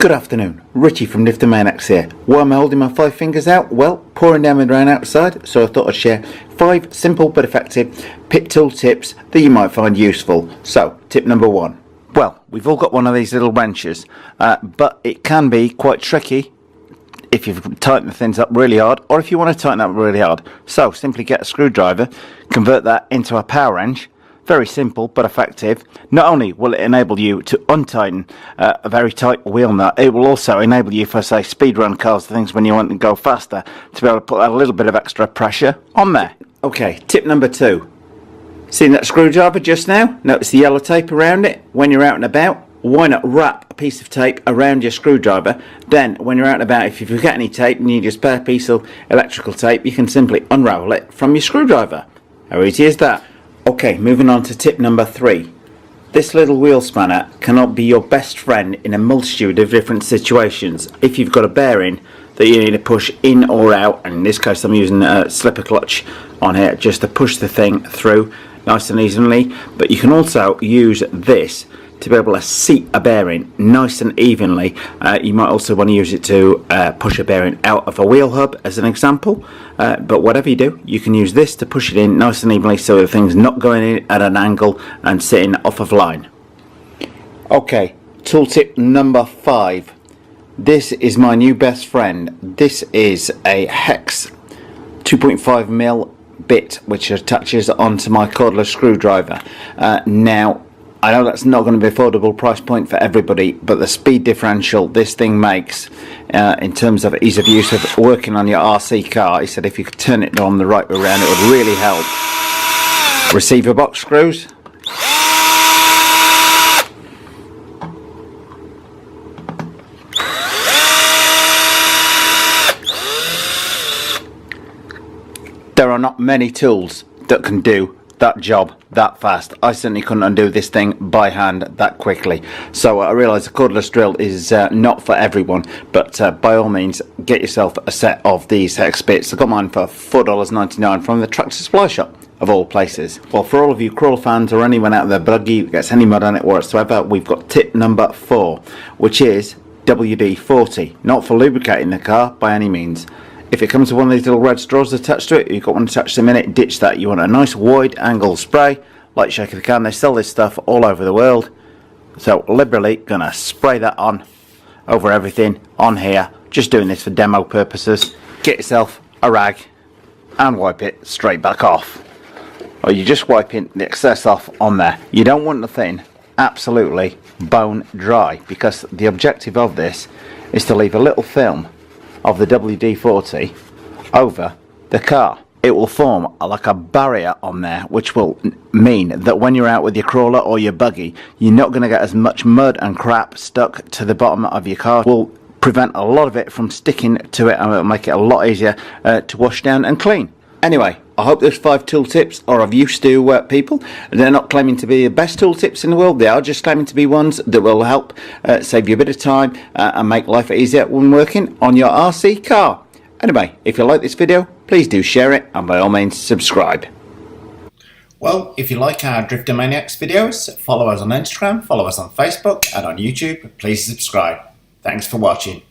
Good afternoon, Richie from Driftomaniacs here. Why am I holding my 5 fingers out? Well, pouring down with rain outside, so I thought I'd share 5 simple but effective pit tool tips that you might find useful. So, tip number 1. Well, we've all got one of these little wrenches, but it can be quite tricky if you've tightened things up really hard, or if you want to tighten up really hard. So, simply get a screwdriver, convert that into a power wrench. Very simple but effective. Not only will it enable you to untighten a very tight wheel nut, it will also enable you for, say, speedrun cars, things when you want to go faster, to be able to put a little bit of extra pressure on there. Okay, tip number 2. Seen that screwdriver just now? Notice the yellow tape around it? When you're out and about, why not wrap a piece of tape around your screwdriver? Then, when you're out and about, if you forget any tape and you need a spare piece of electrical tape, you can simply unravel it from your screwdriver. How easy is that? Okay, moving on to tip number 3. This little wheel spanner cannot be your best friend in a multitude of different situations. If you've got a bearing that you need to push in or out, and in this case I'm using a slipper clutch on here just to push the thing through nice and evenly, but you can also use this to be able to seat a bearing nice and evenly. You might also want to use it to push a bearing out of a wheel hub as an example, but whatever you do, you can use this to push it in nice and evenly so the thing's not going in at an angle and sitting off of line. Okay, tool tip number 5. This is my new best friend. This is a Hex 2.5mm bit which attaches onto my cordless screwdriver. Now I know that's not going to be an affordable price point for everybody, but the speed differential this thing makes in terms of ease of use of working on your RC car, he said if you could turn it on the right way around, it would really help. Receiver box screws. There are not many tools that can do that job that fast. I certainly couldn't undo this thing by hand that quickly. So I realise the cordless drill is not for everyone, but by all means get yourself a set of these Hex bits. I got mine for $4.99 from the Tractor Supply Shop of all places. Well, for all of you crawl fans or anyone out there buggy that gets any mud on it whatsoever, we've got tip number 4, which is WD-40. Not for lubricating the car by any means. If it comes with one of these little red straws attached to it, you've got one attached to the minute, ditch that. You want a nice wide angle spray, like shake of the can. They sell this stuff all over the world. So liberally gonna spray that on over everything on here. Just doing this for demo purposes. Get yourself a rag and wipe it straight back off. Or you're just wiping the excess off on there. You don't want the thing absolutely bone dry, because the objective of this is to leave a little film of the WD-40 over the car. It will form like a barrier on there, which will mean that when you're out with your crawler or your buggy, you're not going to get as much mud and crap stuck to the bottom of your car. It will prevent a lot of it from sticking to it, and it will make it a lot easier to wash down and clean. Anyway, I hope those 5 tool tips are of use to people. They're not claiming to be the best tool tips in the world. They are just claiming to be ones that will help save you a bit of time and make life easier when working on your RC car. Anyway, if you like this video, please do share it, and by all means subscribe. Well, if you like our Driftomaniacs videos, follow us on Instagram, follow us on Facebook and on YouTube. Please subscribe. Thanks for watching.